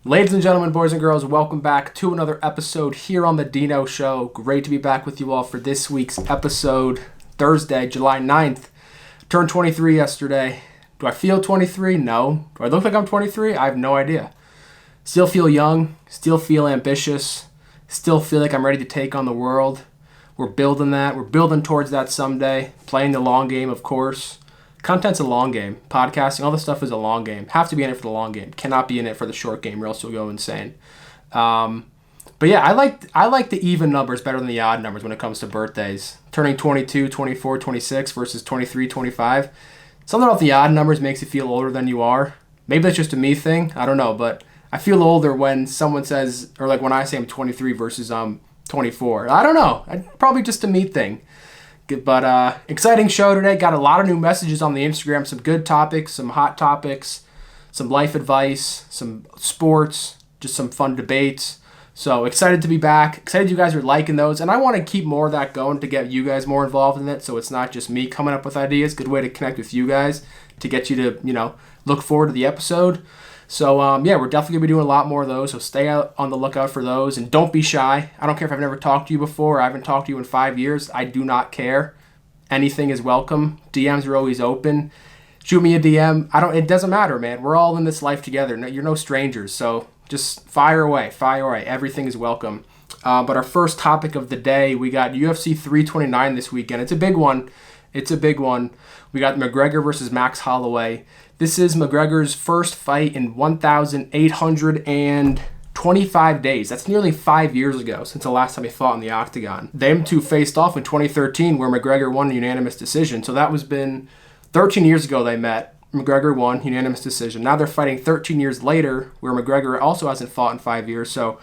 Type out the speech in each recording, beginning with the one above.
Ladies and gentlemen, boys and girls, welcome back to another episode here on the Deano Show. Great to be back with you all for this week's episode, Thursday, July 9th. Turned 23 yesterday. Do I feel 23? No. Do I look like I'm 23? I have no idea. Still feel young, still feel ambitious, still feel like I'm ready to take on the world. We're building that. We're building towards that someday. Playing the long game, of course. Content's a long game. Podcasting, all this stuff is a long game. Have to be in it for the long game. Cannot be in it for the short game or else you'll go insane. But yeah, I like the even numbers better than the odd numbers when it comes to birthdays. Turning 22, 24, 26 versus 23, 25. Something about the odd numbers makes you feel older than you are. Maybe that's just a me thing. I don't know, but I feel older when someone says, or like when I say I'm 23 versus 24. I don't know. Probably just a me thing. But exciting show today. Got a lot of new messages on the Instagram. Some good topics, some hot topics, some life advice, some sports, just some fun debates. So excited to be back. Excited you guys are liking those. And I want to keep more of that going to get you guys more involved in it. So it's not just me coming up with ideas. Good way to connect with you guys to get you to, look forward to the episode. So, yeah, we're definitely going to be doing a lot more of those, so stay out on the lookout for those, and don't be shy. I don't care if I've never talked to you before, I haven't talked to you in 5 years. I do not care. Anything is welcome. DMs are always open. Shoot me a DM. It doesn't matter, man. We're all in this life together. No, you're no strangers, so just fire away. Everything is welcome. But our first topic of the day, we got UFC 329 this weekend. It's a big one. We got McGregor versus Max Holloway. This is McGregor's first fight in 1,825 days. That's nearly 5 years ago since the last time he fought in the octagon. Them two faced off in 2013 where McGregor won a unanimous decision. So that was been 13 years ago they met. McGregor won, unanimous decision. Now they're fighting 13 years later where McGregor also hasn't fought in 5 years. So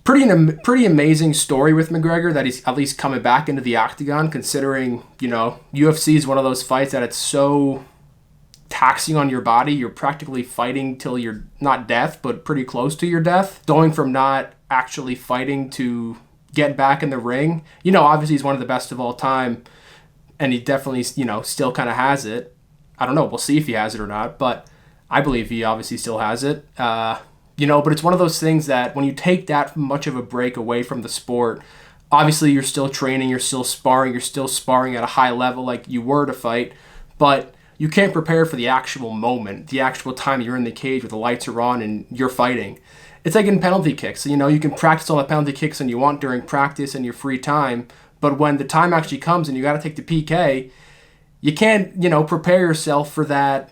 pretty amazing story with McGregor that he's at least coming back into the octagon considering, UFC is one of those fights that it's so taxing on your body. You're practically fighting till you're not death, but pretty close to your death. Going from not actually fighting to get back in the ring. Obviously he's one of the best of all time, and he definitely, still kind of has it. I don't know. We'll see if he has it or not, but I believe he obviously still has it. But it's one of those things that when you take that much of a break away from the sport, obviously you're still training, you're still sparring at a high level like you were to fight, but you can't prepare for the actual moment, the actual time you're in the cage where the lights are on and you're fighting. It's like in penalty kicks. You can practice all the penalty kicks and you want during practice and your free time, but when the time actually comes and you got to take the PK, you can't, prepare yourself for that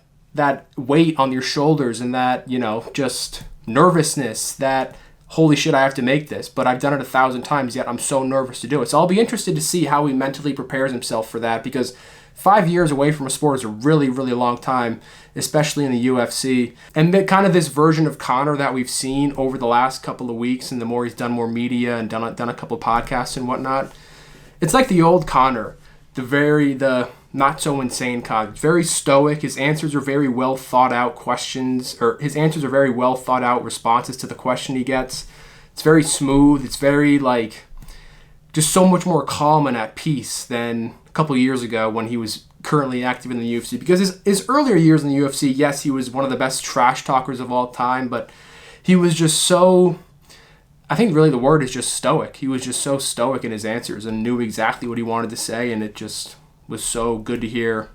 weight on your shoulders and that, just nervousness that, holy shit, I have to make this, but I've done it 1,000 times, yet I'm so nervous to do it. So I'll be interested to see how he mentally prepares himself for that, because 5 years away from a sport is a really, really long time, especially in the UFC. And kind of this version of Conor that we've seen over the last couple of weeks, and the more he's done more media and done a couple of podcasts and whatnot, it's like the old Conor, the not so insane Conor. Very stoic. His answers are very well thought out questions, or his answers are very well thought out responses to the question he gets. It's very smooth. It's very just so much more calm and at peace than a couple of years ago when he was currently active in the UFC. Because his earlier years in the UFC, yes, he was one of the best trash talkers of all time, but he was just so, I think really the word is just stoic. He was just so stoic in his answers and knew exactly what he wanted to say, and it just was so good to hear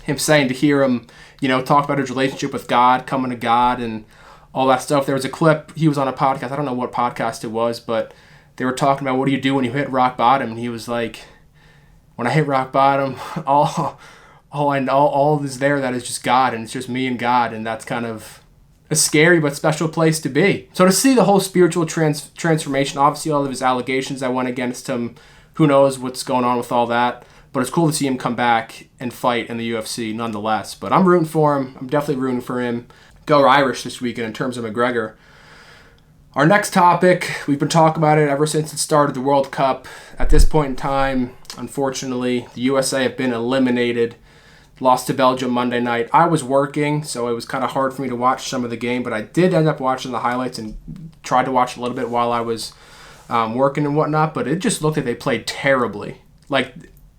him talk about his relationship with God, coming to God, and all that stuff. There was a clip, he was on a podcast, I don't know what podcast it was, but they were talking about what do you do when you hit rock bottom, and he was like, when I hit rock bottom, all is there that is just God, and it's just me and God, and that's kind of a scary but special place to be. So to see the whole spiritual transformation, obviously all of his allegations that went against him, who knows what's going on with all that, but it's cool to see him come back and fight in the UFC nonetheless. But I'm rooting for him. I'm definitely rooting for him. Go Irish this weekend in terms of McGregor. Our next topic, we've been talking about it ever since it started, the World Cup. At this point in time, unfortunately, the USA have been eliminated. Lost to Belgium Monday night. I was working, so it was kind of hard for me to watch some of the game, but I did end up watching the highlights and tried to watch a little bit while I was working and whatnot, but it just looked like they played terribly.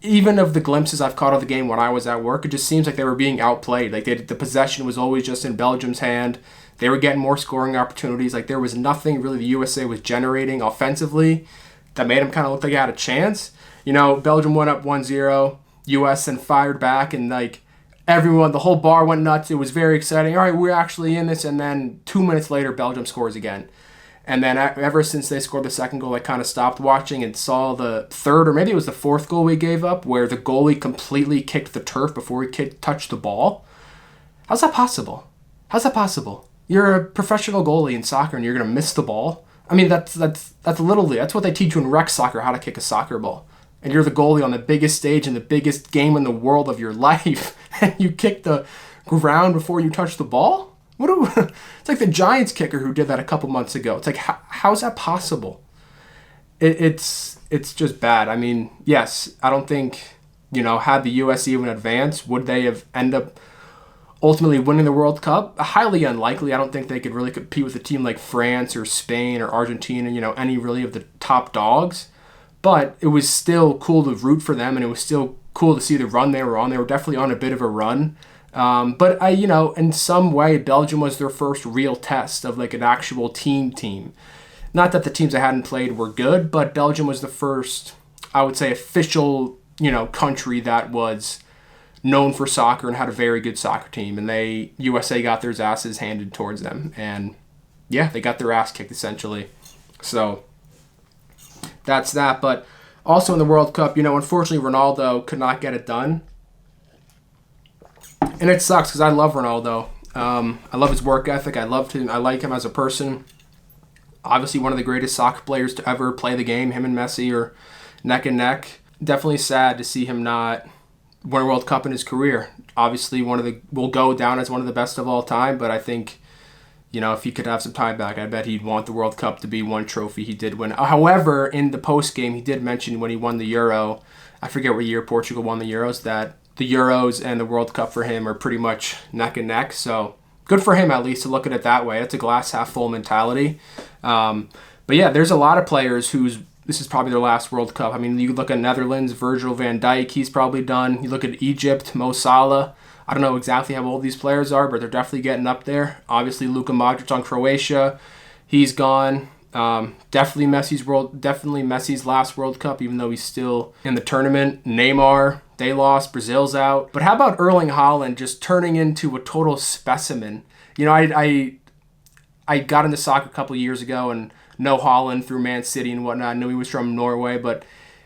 Even of the glimpses I've caught of the game when I was at work, it just seems like they were being outplayed. The possession was always just in Belgium's hand. They were getting more scoring opportunities. Like, there was nothing really the USA was generating offensively that made them kind of look like they had a chance. You know, Belgium went up 1-0. US then fired back, and like everyone, the whole bar went nuts. It was very exciting. All right, we're actually in this. And then 2 minutes later, Belgium scores again. And then ever since they scored the second goal, I kind of stopped watching and saw the third, or maybe it was the fourth goal we gave up, where the goalie completely kicked the turf before he touched the ball. How's that possible? How's that possible? You're a professional goalie in soccer and you're going to miss the ball? I mean, that's Little League. That's what they teach you in rec soccer, how to kick a soccer ball. And you're the goalie on the biggest stage in the biggest game in the world of your life, and you kick the ground before you touch the ball? It's like the Giants kicker who did that a couple months ago. It's like, how's that possible? It's just bad. I mean, yes, I don't think, had the US even advanced, would they have ended up ultimately winning the World Cup? Highly unlikely. I don't think they could really compete with a team like France or Spain or Argentina, any really of the top dogs. But it was still cool to root for them, and it was still cool to see the run they were on. They were definitely on a bit of a run. But in some way, Belgium was their first real test of like an actual team. Not that the teams I hadn't played were good, but Belgium was the first, I would say, official, country that was known for soccer and had a very good soccer team. And USA got their asses handed towards them. And yeah, they got their ass kicked essentially. So that's that. But also in the World Cup, unfortunately, Ronaldo could not get it done. And it sucks because I love Ronaldo. I love his work ethic. I like him as a person. Obviously, one of the greatest soccer players to ever play the game. Him and Messi are neck and neck. Definitely sad to see him not win a World Cup in his career. Obviously, will go down as one of the best of all time. But I think, if he could have some time back, I bet he'd want the World Cup to be one trophy he did win. However, in the post game, he did mention when he won the Euro, I forget what year Portugal won the Euros, that the Euros and the World Cup for him are pretty much neck and neck. So good for him, at least, to look at it that way. It's a glass half full mentality. But yeah, there's a lot of players this is probably their last World Cup. I mean, you look at Netherlands, Virgil van Dijk, he's probably done. You look at Egypt, Mo Salah. I don't know exactly how old these players are, but they're definitely getting up there. Obviously, Luka Modric on Croatia, he's gone. Definitely Messi's last World Cup, even though he's still in the tournament. Neymar, they lost. Brazil's out. But how about Erling Haaland just turning into a total specimen? I got into soccer a couple years ago and know Haaland through Man City and whatnot. I knew he was from Norway, but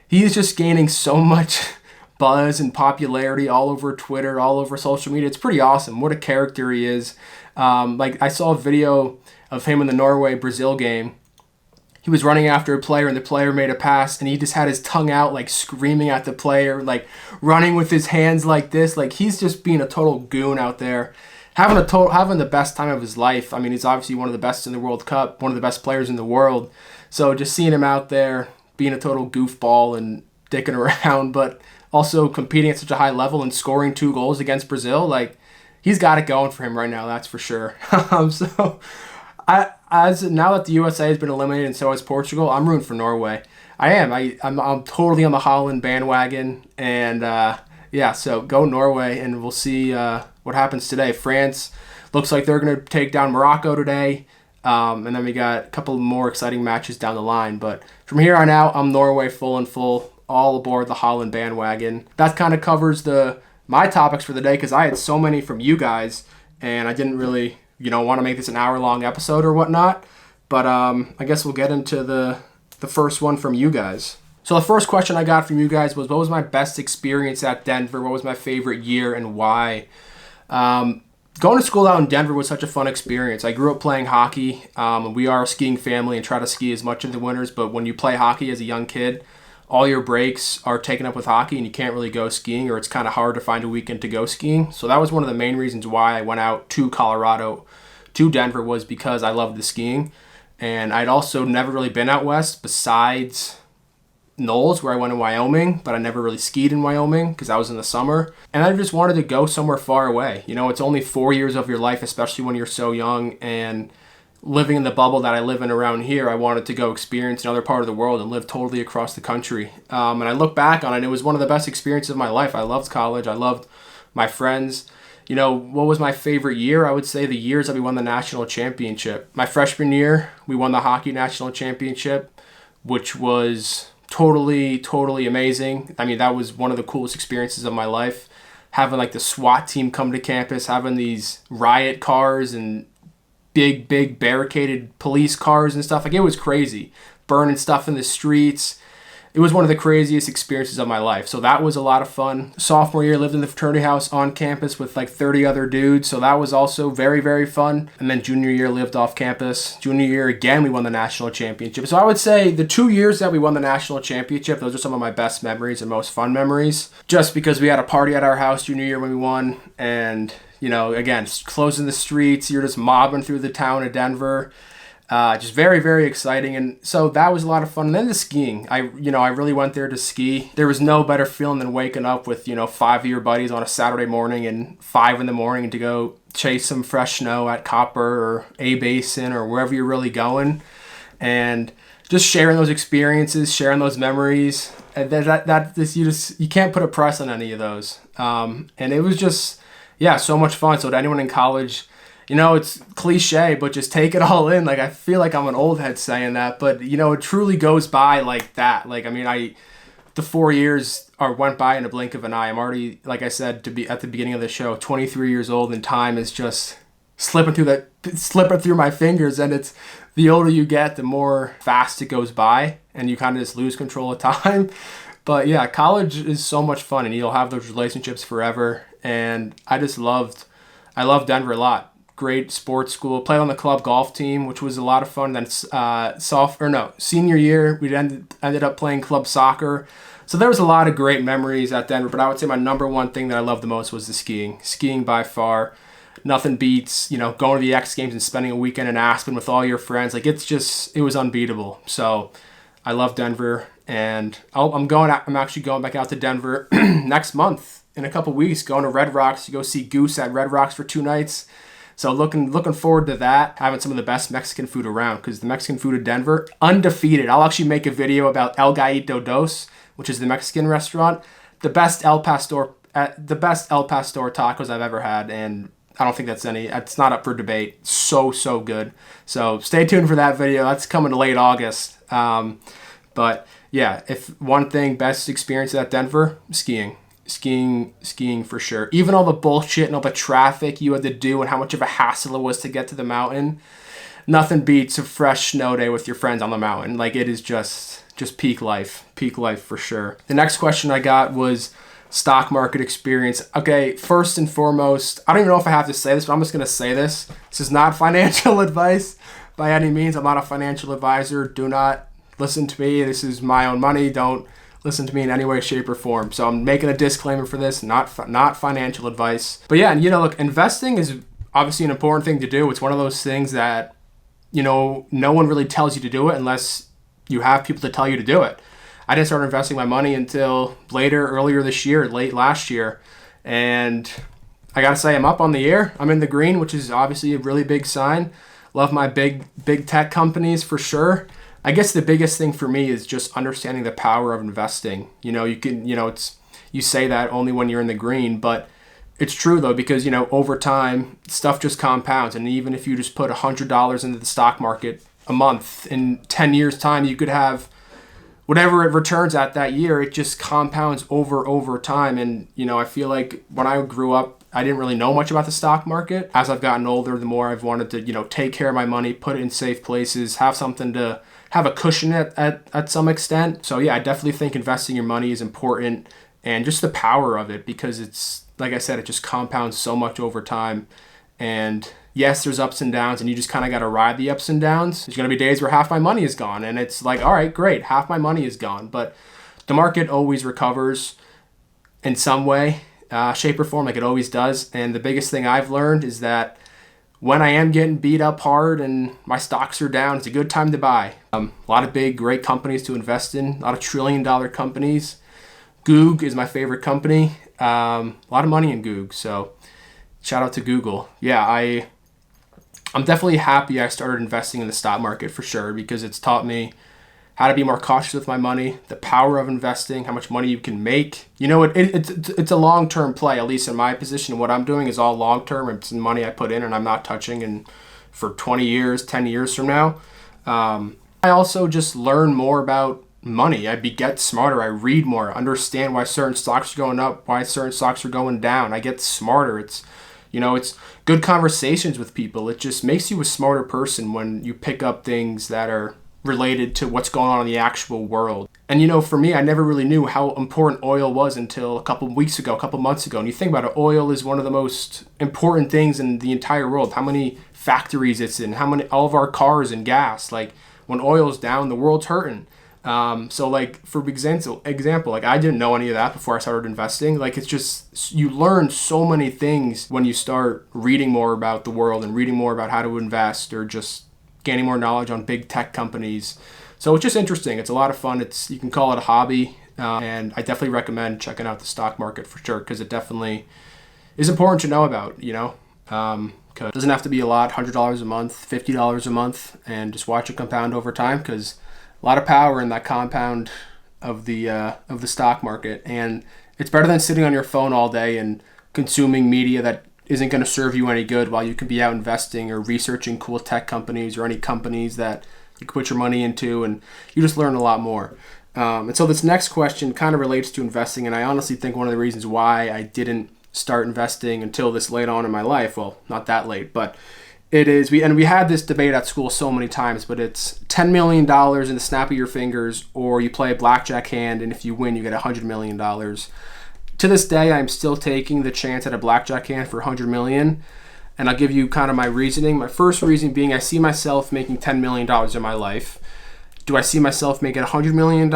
he's just gaining so much buzz and popularity all over Twitter, all over social media. It's pretty awesome. What a character he is. I saw a video of him in the Norway-Brazil game. He was running after a player, and the player made a pass, and he just had his tongue out, like screaming at the player, like running with his hands like this. Like, he's just being a total goon out there, having the best time of his life. I mean, he's obviously one of the best in the World Cup, one of the best players in the world. So just seeing him out there being a total goofball and dicking around, but also competing at such a high level and scoring 2 goals against Brazil, like, he's got it going for him right now, that's for sure. So now that the USA has been eliminated and so has Portugal, I'm rooting for Norway. I am. I'm totally on the Holland bandwagon, and so go Norway, and we'll see what happens today. France looks like they're going to take down Morocco today, and then we got a couple more exciting matches down the line. But from here on out, I'm Norway full, all aboard the Holland bandwagon. That kind of covers my topics for the day, because I had so many from you guys, and I didn't really want to make this an hour-long episode or whatnot. But I guess we'll get into the first one from you guys. So the first question I got from you guys was, what was my best experience at Denver? What was my favorite year and why? Going to school out in Denver was such a fun experience. I grew up playing hockey. We are a skiing family and try to ski as much in the winters. But when you play hockey as a young kid, all your breaks are taken up with hockey and you can't really go skiing, or it's kind of hard to find a weekend to go skiing. So that was one of the main reasons why I went out to Colorado, to Denver, was because I loved the skiing. And I'd also never really been out west besides Knowles, where I went in Wyoming, but I never really skied in Wyoming because that was in the summer. And I just wanted to go somewhere far away. It's only 4 years of your life, especially when you're so young, and living in the bubble that I live in around here, I wanted to go experience another part of the world and live totally across the country. And I look back on it, it was one of the best experiences of my life. I loved college. I loved my friends. What was my favorite year? I would say the years that we won the national championship. My freshman year, we won the hockey national championship, which was totally, totally amazing. I mean, that was one of the coolest experiences of my life. Having like the SWAT team come to campus, having these riot cars and big barricaded police cars and stuff. Like, it was crazy. Burning stuff in the streets. It was one of the craziest experiences of my life. So that was a lot of fun. Sophomore year, lived in the fraternity house on campus with like 30 other dudes. So that was also very, very fun. And then junior year, lived off campus. Junior year, again, we won the national championship. So I would say the 2 years that we won the national championship, those are some of my best memories and most fun memories. Just because we had a party at our house junior year when we won. And, again, closing the streets. You're just mobbing through the town of Denver. Just very, very exciting. And so that was a lot of fun. And then the skiing. I really went there to ski. There was no better feeling than waking up with, 5 of your buddies on a Saturday morning and 5 in the morning to go chase some fresh snow at Copper or A Basin or wherever you're really going. And just sharing those experiences, sharing those memories. And you can't put a price on any of those. And it was just, so much fun. So to anyone in college, it's cliche, but just take it all in. Like, I feel like I'm an old head saying that, but, it truly goes by like that. Like, I mean, the 4 years went by in a blink of an eye. I'm already, like I said, to be at the beginning of the show, 23 years old, and time is just slipping through my fingers. And it's the older you get, the more fast it goes by, and you kind of just lose control of time. But yeah, college is so much fun, and you'll have those relationships forever. And I love Denver a lot. Great sports school. Played on the club golf team, which was a lot of fun. Then senior year, we ended up playing club soccer. So there was a lot of great memories at Denver. But I would say my number one thing that I loved the most was the skiing. Skiing by far. Nothing beats, going to the X Games and spending a weekend in Aspen with all your friends. Like, it was unbeatable. So I love Denver. And I'm actually going back out to Denver next month in a couple weeks, going to Red Rocks to go see Goose at Red Rocks for 2 nights. So looking forward to that, having some of the best Mexican food around, because the Mexican food in Denver, undefeated. I'll actually make a video about El Gallito Dos, which is the Mexican restaurant, the best El Pastor tacos I've ever had, and I don't think it's not up for debate. So good. So stay tuned for that video. That's coming late August. But yeah, if one thing, best experience at Denver, skiing for sure. Even all the bullshit and all the traffic you had to do and how much of a hassle it was to get to the mountain, nothing beats a fresh snow day with your friends on the mountain. Like, it is just peak life for sure. The next question I got was stock market experience. Okay, first and foremost, I don't even know if I have to say this, but I'm just going to say this. This is not financial advice by any means. I'm not a financial advisor. Do not listen to me. This is my own money. Don't listen to me in any way, shape, or form. So I'm making a disclaimer for this, not financial advice. But yeah, and look, investing is obviously an important thing to do. It's one of those things that, no one really tells you to do it unless you have people to tell you to do it. I didn't start investing my money until earlier this year, late last year. And I gotta say, I'm up on the year. I'm in the green, which is obviously a really big sign. Love my big tech companies for sure. I guess the biggest thing for me is just understanding the power of investing. You say that only when you're in the green, but it's true though, because, over time, stuff just compounds. And even if you just put $100 into the stock market a month, in 10 years time, you could have whatever it returns at that year. It just compounds over time. And, I feel like when I grew up, I didn't really know much about the stock market. As I've gotten older, the more I've wanted to, take care of my money, put it in safe places, have something to have a cushion at some extent. So yeah, I definitely think investing your money is important, and just the power of it, because it's, like I said, it just compounds so much over time. And yes, there's ups and downs, and you just kind of got to ride the ups and downs. There's going to be days where half my money is gone, and it's like, all right, great, half my money is gone. But the market always recovers in some way, shape or form, like it always does. And the biggest thing I've learned is that when I am getting beat up hard and my stocks are down, it's a good time to buy. A lot of big, great companies to invest in, a lot of trillion-dollar companies. Goog is my favorite company. A lot of money in Goog, so shout out to Google. Yeah, I'm definitely happy I started investing in the stock market for sure, because it's taught me how to be more cautious with my money, the power of investing, how much money you can make. It's a long-term play, at least in my position. What I'm doing is all long-term. It's money I put in and I'm not touching for 20 years, 10 years from now. I also just learn more about money. I get smarter. I read more, understand why certain stocks are going up, why certain stocks are going down. I get smarter. It's good conversations with people. It just makes you a smarter person when you pick up things that are related to what's going on in the actual world. And for me, I never really knew how important oil was until a couple months ago. And you think about it, oil is one of the most important things in the entire world. How many factories it's in, all of our cars and gas. Like, when oil's down, the world's hurting. So like, for example, like, I didn't know any of that before I started investing. Like, it's just, you learn so many things when you start reading more about the world and reading more about how to invest, or just gaining more knowledge on big tech companies. So it's just interesting. It's a lot of fun. You can call it a hobby. And I definitely recommend checking out the stock market for sure, because it definitely is important to know about, It doesn't have to be a lot, $100 a month, $50 a month, and just watch it compound over time, because a lot of power in that compound of the stock market. And it's better than sitting on your phone all day and consuming media that isn't going to serve you any good, while you can be out investing or researching cool tech companies or any companies that you can put your money into, and you just learn a lot more. And so this next question kind of relates to investing, and I honestly think one of the reasons why I didn't start investing until this late on in my life, well, not that late, but it is, we had this debate at school so many times, but it's $10 million in the snap of your fingers, or you play a blackjack hand, and if you win, you get $100 million. To this day, I'm still taking the chance at a blackjack hand for $100 million, and I'll give you kind of my reasoning. My first reason being, I see myself making $10 million in my life. Do I see myself making $100 million?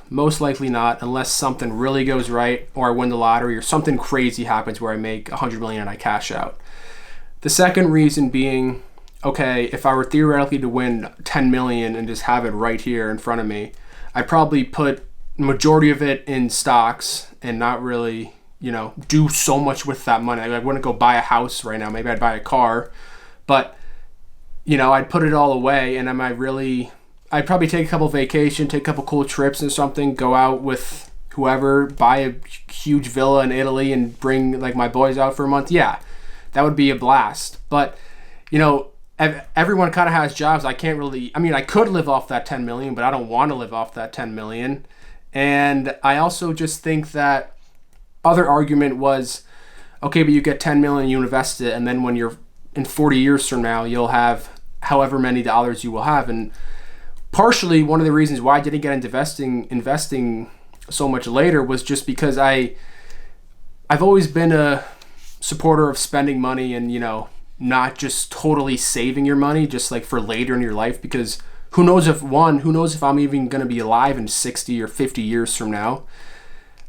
Most likely not, unless something really goes right, or I win the lottery, or something crazy happens where I make $100 million and I cash out. The second reason being, okay, if I were theoretically to win $10 million and just have it right here in front of me, I'd probably put majority of it in stocks and not really, do so much with that money. I wouldn't go buy a house right now. Maybe I'd buy a car, but I'd put it all away. And I'd probably take a couple vacation, take a couple cool trips and something, go out with whoever, buy a huge villa in Italy and bring like my boys out for a month. Yeah, that would be a blast. But everyone kind of has jobs. I could live off that 10 million, but I don't want to live off that 10 million. And I also just think that other argument was, okay, but you get 10 million, you invest it, and then when you're in 40 years from now, you'll have however many dollars you will have. And partially one of the reasons why I didn't get into investing so much later was just because I've always been a supporter of spending money and, not just totally saving your money just like for later in your life, because who knows if I'm even going to be alive in 60 or 50 years from now.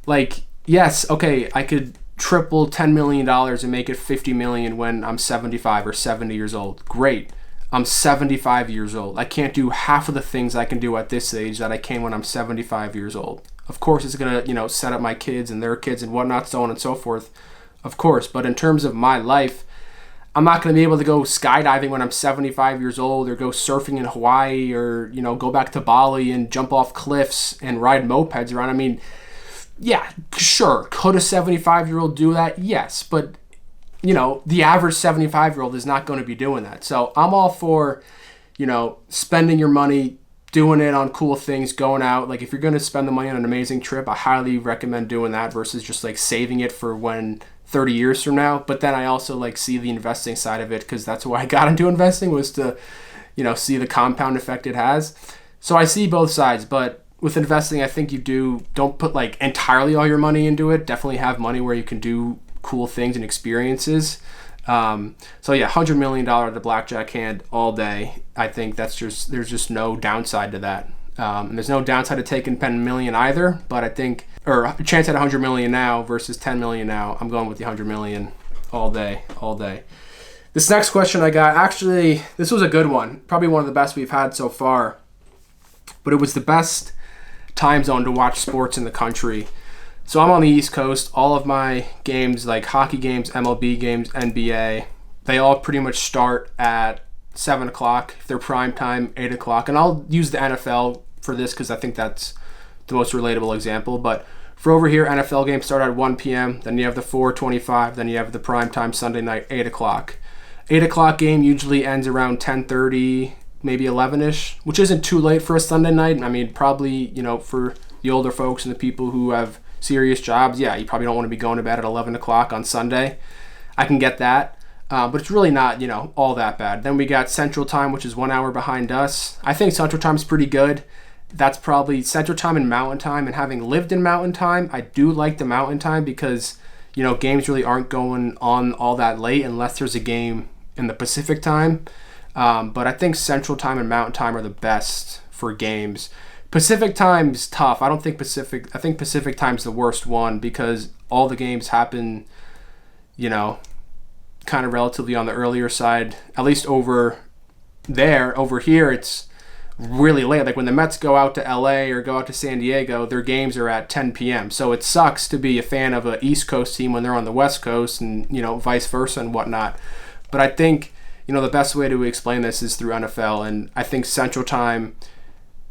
Like, yes, okay, I could triple $10 million and make it 50 million when I'm 75 or 70 years old. Great. I'm 75 years old. I can't do half of the things I can do at this age that I can when I'm 75 years old. Of course, it's going to, set up my kids and their kids and whatnot, so on and so forth. Of course. But in terms of my life, I'm not going to be able to go skydiving when I'm 75 years old, or go surfing in Hawaii, or, go back to Bali and jump off cliffs and ride mopeds around. I mean, yeah, sure. Could a 75-year-old do that? Yes. But, the average 75-year-old is not going to be doing that. So I'm all for, spending your money, doing it on cool things, going out. Like, if you're going to spend the money on an amazing trip, I highly recommend doing that versus just like saving it for when 30 years from now. But then I also like see the investing side of it, because that's why I got into investing, was to, see the compound effect it has. So I see both sides, but with investing, I think don't put like entirely all your money into it. Definitely have money where you can do cool things and experiences. So yeah, $100 million at the blackjack hand all day. I think there's just no downside to that. And there's no downside to taking 10 million either, but I think, or a chance at 100 million now versus 10 million now, I'm going with the 100 million all day. This next question I got, actually, this was a good one. Probably one of the best we've had so far, but it was the best time zone to watch sports in the country. So I'm on the East Coast. All of my games, like hockey games, MLB games, NBA, they all pretty much start at 7 o'clock. If they're prime time, 8 o'clock. And I'll use the NFL for this because I think that's the most relatable example. But for over here, NFL games start at 1 p.m. Then you have the 4:25. Then you have the primetime Sunday night, 8 o'clock. 8 o'clock game usually ends around 10:30, maybe 11-ish, which isn't too late for a Sunday night. I mean, probably, for the older folks and the people who have serious jobs, yeah, you probably don't want to be going to bed at 11 o'clock on Sunday. I can get that. But it's really not, all that bad. Then we got Central Time, which is 1 hour behind us. I think Central Time is pretty good. That's probably Central Time and Mountain Time. And having lived in Mountain Time, I do like the Mountain Time because, games really aren't going on all that late unless there's a game in the Pacific Time. But I think Central Time and Mountain Time are the best for games. Pacific Time's tough. I think Pacific Time's the worst one because all the games happen, kind of relatively on the earlier side, at least over there. Over here, it's really late. Like when the Mets go out to LA or go out to San Diego, their games are at 10 p.m. So it sucks to be a fan of an East Coast team when they're on the West Coast and, vice versa and whatnot. But I think, the best way to explain this is through NFL, and I think Central Time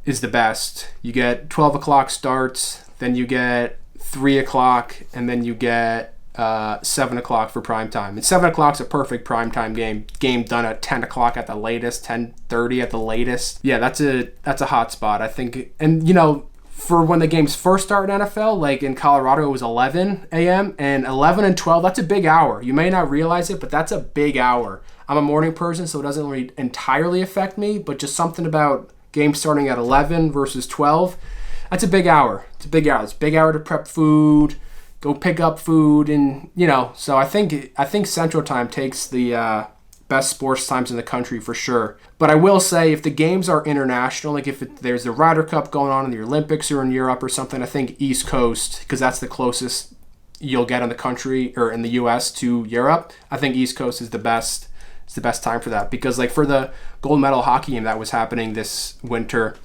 is the best. You get 12 o'clock starts, then you get 3 o'clock, and then you get 7 o'clock for prime time. And 7 o'clock's a perfect prime time game done at 10 o'clock at the latest, 10:30 at the latest. Yeah, that's a hot spot, I think. And for when the games first start in NFL, like in Colorado, it was 11 a.m. and 11 and 12, that's a big hour. You may not realize it, but that's a big hour. I'm a morning person, so it doesn't really entirely affect me, but just something about games starting at 11 versus 12, that's a big hour. It's a big hour. It's a big hour to prep food, go pick up food, and so I think Central Time takes the best sports times in the country for sure. But I will say, if the games are international, like if there's the Ryder Cup going on in the Olympics or in Europe or something, I think East Coast, because that's the closest you'll get in the country or in the U.S. to Europe. I think East Coast is the best. It's the best time for that because, like, for the gold medal hockey game that was happening this winter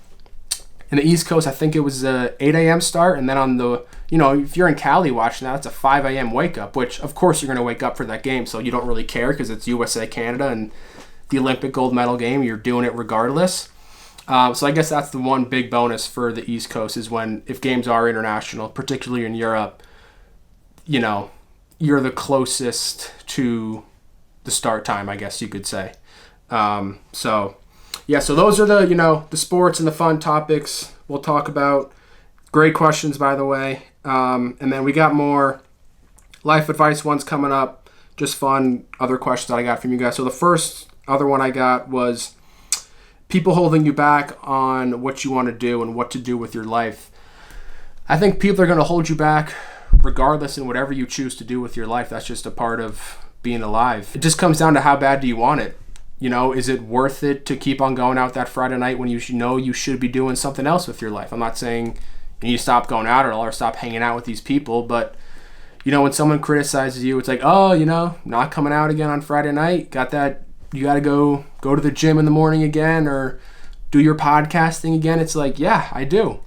in the East Coast, I think it was a 8 a.m. start, and then on the, if you're in Cali watching that, it's a 5 a.m. wake up, which of course you're going to wake up for that game, so you don't really care because it's USA Canada and the Olympic gold medal game. You're doing it regardless. So I guess that's the one big bonus for the East Coast is if games are international, particularly in Europe, you're the closest to the start time, I guess you could say. So those are the sports and the fun topics we'll talk about. Great questions, by the way. And then we got more life advice ones coming up. Just fun other questions that I got from you guys. So the first other one I got was people holding you back on what you want to do and what to do with your life. I think people are going to hold you back regardless in whatever you choose to do with your life. That's just a part of being alive. It just comes down to how bad do you want it. Is it worth it to keep on going out that Friday night when you should be doing something else with your life? I'm not saying you need to stop going out at all or stop hanging out with these people, but when someone criticizes you, it's like, oh, not coming out again on Friday night. Got that? You got to go to the gym in the morning again or do your podcasting again. It's like, yeah, I do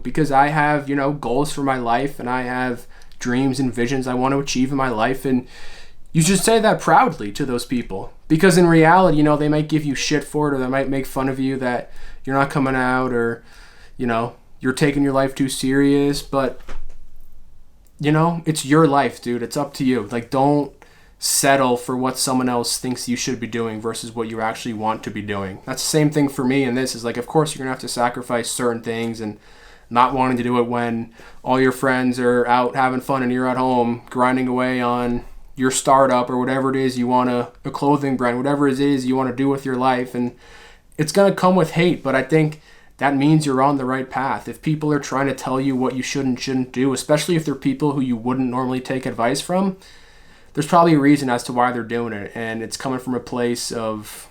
because I have, goals for my life and I have dreams and visions I want to achieve in my life, and you should say that proudly to those people because in reality, they might give you shit for it or they might make fun of you that you're not coming out or, you're taking your life too serious, but, it's your life, dude. It's up to you. Like, don't settle for what someone else thinks you should be doing versus what you actually want to be doing. That's the same thing for me in this is like, of course, you're going to have to sacrifice certain things and not wanting to do it when all your friends are out having fun and you're at home grinding away on your startup or whatever it is you want a clothing brand, whatever it is you want to do with your life. And it's going to come with hate, but I think that means you're on the right path. If people are trying to tell you what you should and shouldn't do, especially if they're people who you wouldn't normally take advice from, there's probably a reason as to why they're doing it. And it's coming from a place of,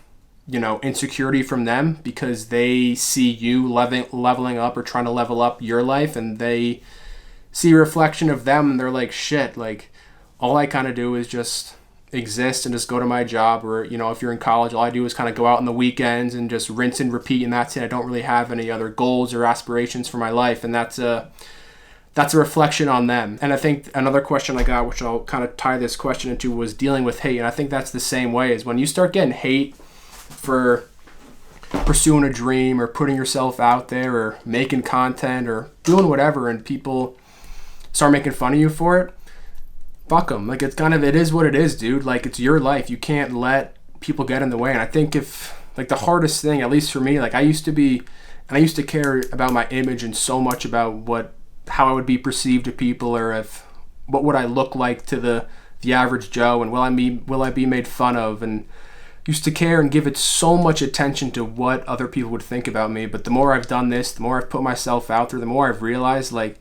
insecurity from them because they see you leveling up or trying to level up your life and they see a reflection of them and they're like, shit, like, all I kind of do is just exist and just go to my job, or if you're in college, all I do is kind of go out on the weekends and just rinse and repeat, and that's it. I don't really have any other goals or aspirations for my life, and that's a reflection on them. And I think another question I got, which I'll kind of tie this question into, was dealing with hate, and I think that's the same way. Is when you start getting hate for pursuing a dream or putting yourself out there or making content or doing whatever, and people start making fun of you for it, fuck them. Like, it is what it is, dude. Like, it's your life. You can't let people get in the way. And I think the hardest thing, at least for me, like, I used to care about my image and so much about how I would be perceived to people, or what would I look like to the average Joe, and will I be made fun of, and used to care and give it so much attention to what other people would think about me. But the more I've done this, the more I've put myself out there, the more I've realized, like,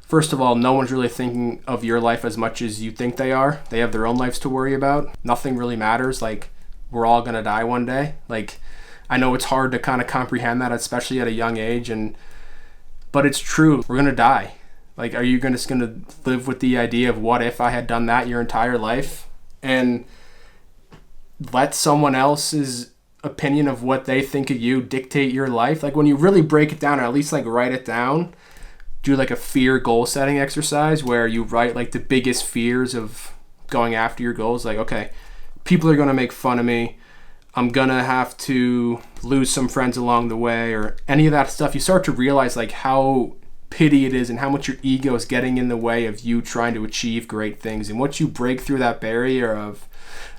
first of all, no one's really thinking of your life as much as you think they are. They have their own lives to worry about. Nothing really matters. Like, we're all gonna die one day. Like, I know it's hard to kind of comprehend that, especially at a young age, but it's true. We're gonna die. Like, are you just gonna live with the idea of what if I had done that your entire life, and let someone else's opinion of what they think of you dictate your life? Like, when you really break it down, or at least like write it down, do like a fear goal setting exercise where you write like the biggest fears of going after your goals. Like, okay, people are gonna make fun of me. I'm gonna have to lose some friends along the way, or any of that stuff. You start to realize like how pity it is and how much your ego is getting in the way of you trying to achieve great things. And once you break through that barrier of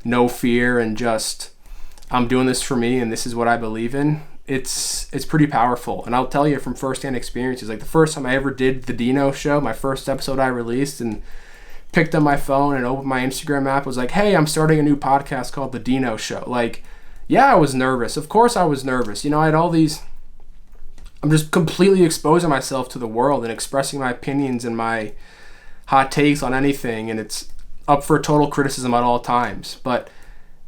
no fear and just, I'm doing this for me and this is what I believe in, it's pretty powerful. And I'll tell you from firsthand experiences, like the first time I ever did the Deano Show, my first episode I released, and picked up my phone and opened my Instagram app, was like, hey, I'm starting a new podcast called the Deano Show. Like, yeah, I was nervous. Of course I was nervous. I had all these, I'm just completely exposing myself to the world and expressing my opinions and my hot takes on anything, and it's up for total criticism at all times. But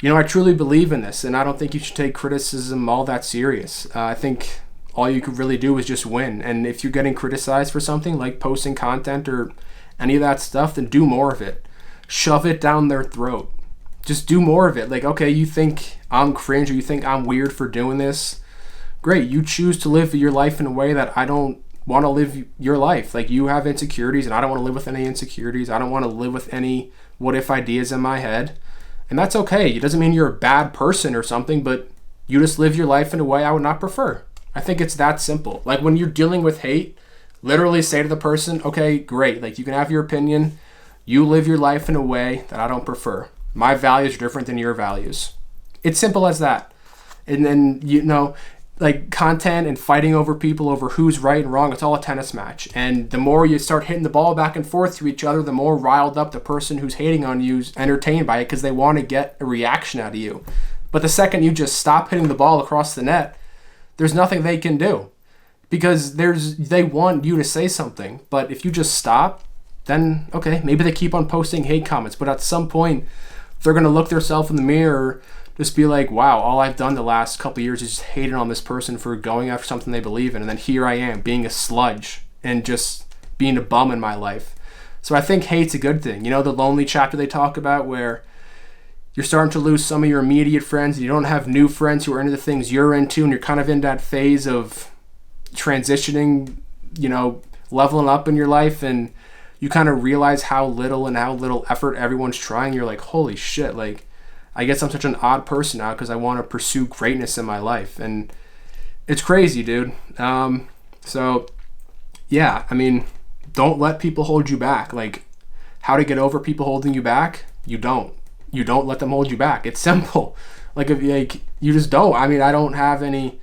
I truly believe in this, and I don't think you should take criticism all that serious. I think all you could really do is just win. And if you're getting criticized for something like posting content or any of that stuff, then do more of it. Shove it down their throat. Just do more of it. Like, okay, you think I'm cringe or you think I'm weird for doing this? Great. You choose to live your life in a way that I don't want to live your life. Like, you have insecurities, and I don't want to live with any insecurities. I don't want to live with any what if ideas in my head. And that's okay. It doesn't mean you're a bad person or something, but you just live your life in a way I would not prefer. I think it's that simple. Like, when you're dealing with hate, literally say to the person, okay, great. Like, you can have your opinion. You live your life in a way that I don't prefer. My values are different than your values. It's simple as that. And then, like, content and fighting over people over who's right and wrong, it's all a tennis match. And the more you start hitting the ball back and forth to each other, the more riled up the person who's hating on you is entertained by it, because they want to get a reaction out of you. But the second you just stop hitting the ball across the net, there's nothing they can do, because they want you to say something. But if you just stop, then okay, maybe they keep on posting hate comments, but at some point they're going to look themselves in the mirror, just be like, wow, all I've done the last couple of years is just hating on this person for going after something they believe in. And then here I am being a sludge and just being a bum in my life. So I think hate's a good thing. The lonely chapter they talk about, where you're starting to lose some of your immediate friends and you don't have new friends who are into the things you're into, and you're kind of in that phase of transitioning, leveling up in your life, and you kind of realize how little effort everyone's trying. You're like, holy shit, like, I guess I'm such an odd person now because I want to pursue greatness in my life. And it's crazy, dude. So, yeah, I mean, don't let people hold you back. Like, how to get over people holding you back? You don't let them hold you back. It's simple. Like, you just don't. I mean, I don't have any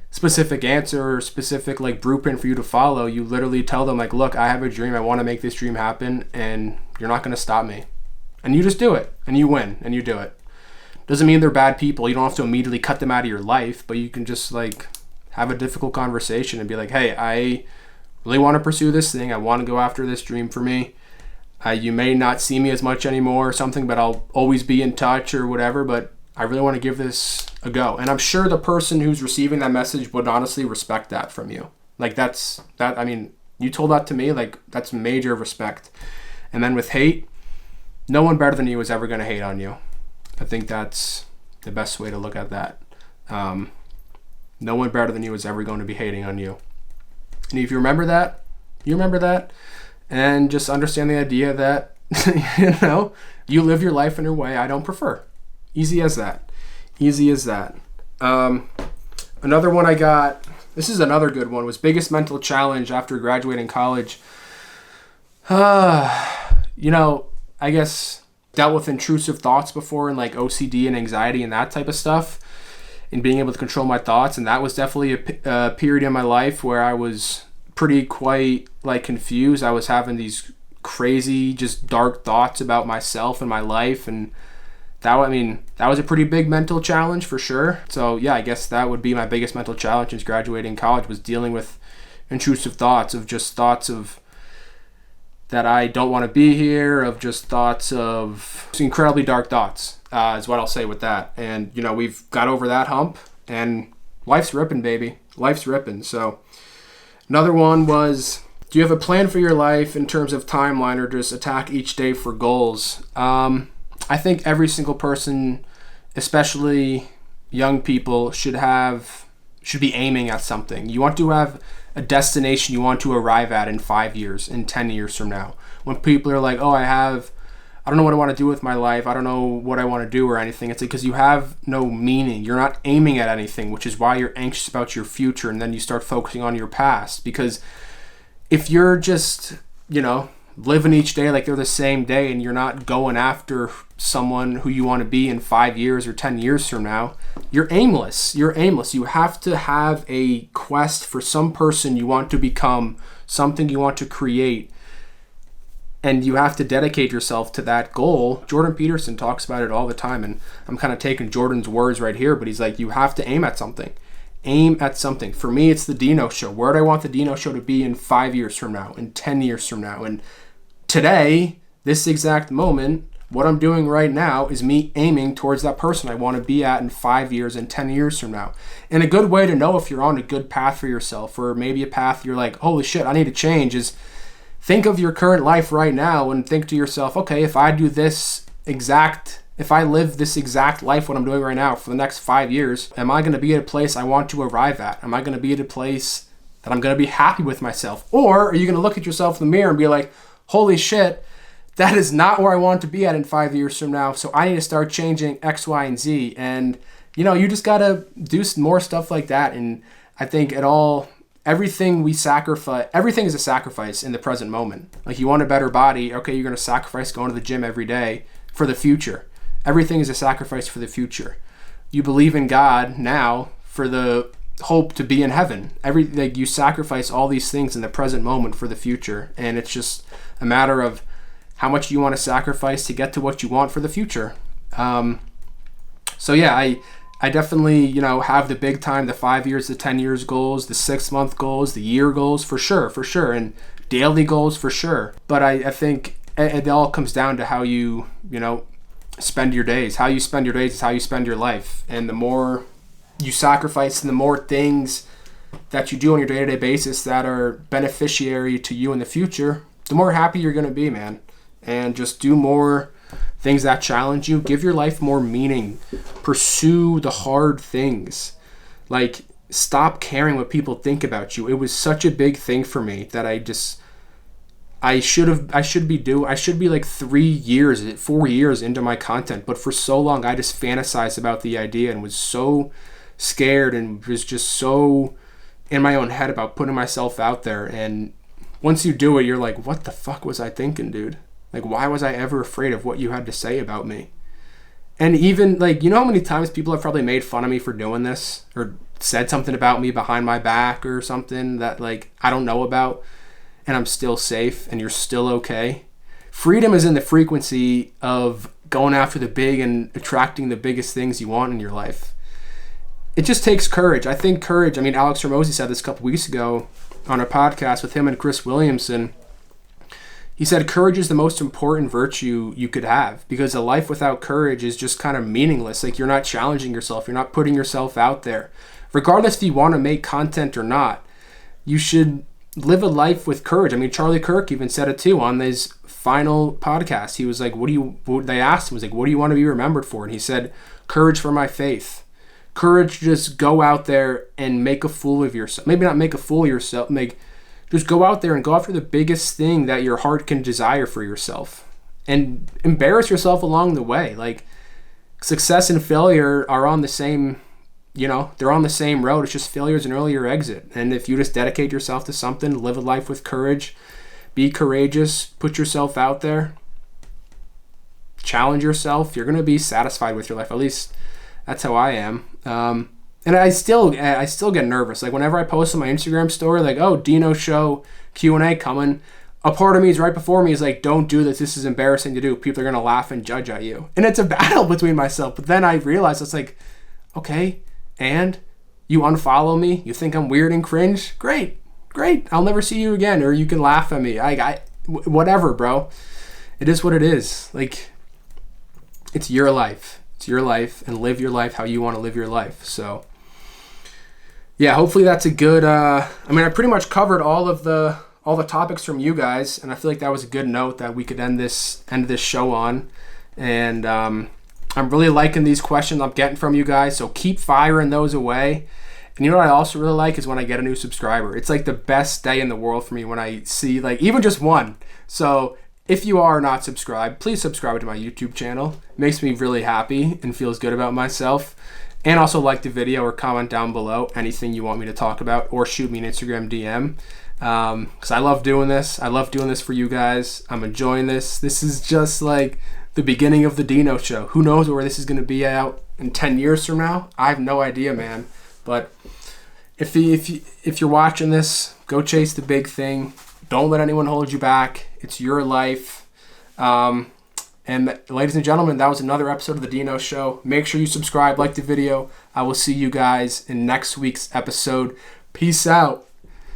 specific answer or specific, like, blueprint for you to follow. You literally tell them, like, look, I have a dream. I want to make this dream happen, and you're not going to stop me. And you just do it, and you win, and you do it. Doesn't mean they're bad people. You don't have to immediately cut them out of your life, but you can just, like, have a difficult conversation and be like, hey, I really want to pursue this thing. I want to go after this dream for me. You may not see me as much anymore or something, but I'll always be in touch or whatever, but I really want to give this a go. And I'm sure the person who's receiving that message would honestly respect that from you. Like, I mean, you told that to me, like, that's major respect. And then with hate, no one better than you is ever going to hate on you. I think that's the best way to look at that. No one better than you is ever going to be hating on you. And if you remember that, and just understand the idea that, you live your life in a way I don't prefer. Easy as that. Another one I got, this is another good one, was biggest mental challenge after graduating college. I guess dealt with intrusive thoughts before and like OCD and anxiety and that type of stuff, and being able to control my thoughts. And that was definitely a period in my life where I was pretty quite like confused. I was having these crazy, just dark thoughts about myself and my life, and that was a pretty big mental challenge for sure. So yeah, I guess that would be my biggest mental challenge since graduating college, was dealing with intrusive thoughts of that I don't want to be here, of just thoughts of incredibly dark thoughts, is what I'll say with that. And, we've got over that hump, and life's ripping, baby. Life's ripping. So another one was, do you have a plan for your life in terms of timeline, or just attack each day for goals? I think every single person, especially young people, should be aiming at something. You want to have a destination you want to arrive at in 5 years, in 10 years from now. When people are like, I don't know what I want to do with my life, I don't know what I want to do or anything, it's because you have no meaning. You're not aiming at anything, which is why you're anxious about your future, and then you start focusing on your past. Because if you're just, living each day like they're the same day, and you're not going after someone who you want to be in 5 years or 10 years from now, you're aimless. You have to have a quest for some person you want to become, something you want to create, and you have to dedicate yourself to that goal. Jordan Peterson talks about it all the time, and I'm kind of taking Jordan's words right here, but he's like, you have to aim at something. Aim at something. For me, it's the Deano Show. Where do I want the Deano Show to be in 5 years from now, in 10 years from now? And today, this exact moment, what I'm doing right now is me aiming towards that person I want to be at in 5 years and 10 years from now. And a good way to know if you're on a good path for yourself, or maybe a path you're like, holy shit, I need to change, is think of your current life right now and think to yourself, okay, if I live this exact life, what I'm doing right now, for the next 5 years, am I going to be at a place I want to arrive at? Am I going to be at a place that I'm going to be happy with myself? Or are you going to look at yourself in the mirror and be like, holy shit, that is not where I want to be at in 5 years from now, so I need to start changing X, Y, and Z. And, you just got to do more stuff like that. And I think everything we sacrifice, everything is a sacrifice in the present moment. Like, you want a better body, okay, you're going to sacrifice going to the gym every day for the future. Everything is a sacrifice for the future. You believe in God now for the hope to be in heaven. You sacrifice all these things in the present moment for the future, and it's just a matter of how much you want to sacrifice to get to what you want for the future. So yeah, I definitely, have the big time, the 5 years, the 10 years goals, the 6 month goals, the year goals, for sure, and daily goals for sure. But I think it all comes down to how you spend your days. How you spend your days is how you spend your life. And the more you sacrifice and the more things that you do on your day-to-day basis that are beneficiary to you in the future, the more happy you're going to be, man. And just do more things that challenge you. Give your life more meaning. Pursue the hard things. Like, stop caring what people think about you. It was such a big thing for me that I should be like 4 years into my content, but for so long I just fantasized about the idea and was so scared and was just so in my own head about putting myself out there. And once you do it, you're like, what the fuck was I thinking, dude? Like, why was I ever afraid of what you had to say about me? And even, like, how many times people have probably made fun of me for doing this, or said something about me behind my back or something that, like, I don't know about, and I'm still safe and you're still okay. Freedom is in the frequency of going after the big and attracting the biggest things you want in your life. It just takes courage. I think courage, Alex Hormozi said this a couple weeks ago on a podcast with him and Chris Williamson. He said courage is the most important virtue you could have, because a life without courage is just kind of meaningless. Like, you're not challenging yourself. You're not putting yourself out there. Regardless if you want to make content or not, you should live a life with courage. Charlie Kirk even said it too on his final podcast. He was like, they asked him, was like, what do you want to be remembered for? And he said, courage for my faith. Courage to just go out there and make a fool of yourself. Maybe not make a fool of yourself, just go out there and go after the biggest thing that your heart can desire for yourself, and embarrass yourself along the way. Like, success and failure are on the same they're on the same road. It's just failure's an earlier exit. And if you just dedicate yourself to something, live a life with courage, be courageous, put yourself out there, challenge yourself, you're going to be satisfied with your life. At least that's how I am. And I still get nervous. Like whenever I post on my Instagram story, like, oh, Deano Show Q&A coming, a part of me is right before me is like, don't do this. This is embarrassing to do. People are going to laugh and judge at you. And it's a battle between myself. But then I realize it's like, okay, and you unfollow me? You think I'm weird and cringe? Great. I'll never see you again. Or you can laugh at me. Whatever, bro. It is what it is. Like, it's your life. It's your life, and live your life how you want to live your life. So, yeah, hopefully that's a good, I pretty much covered all the topics from you guys, and I feel like that was a good note that we could end this show on. And I'm really liking these questions I'm getting from you guys, so keep firing those away. And you know what I also really like is when I get a new subscriber. It's like the best day in the world for me when I see like even just one. So if you are not subscribed, please subscribe to my YouTube channel. It makes me really happy and feels good about myself. And also like the video or comment down below anything you want me to talk about, or shoot me an Instagram DM. Because I love doing this. I love doing this for you guys. I'm enjoying this. This is just like the beginning of the Deano Show. Who knows where this is going to be out in 10 years from now? I have no idea, man. But if you're watching this, go chase the big thing. Don't let anyone hold you back. It's your life. And ladies and gentlemen, that was another episode of the Deano Show. Make sure you subscribe, like the video. I will see you guys in next week's episode. Peace out.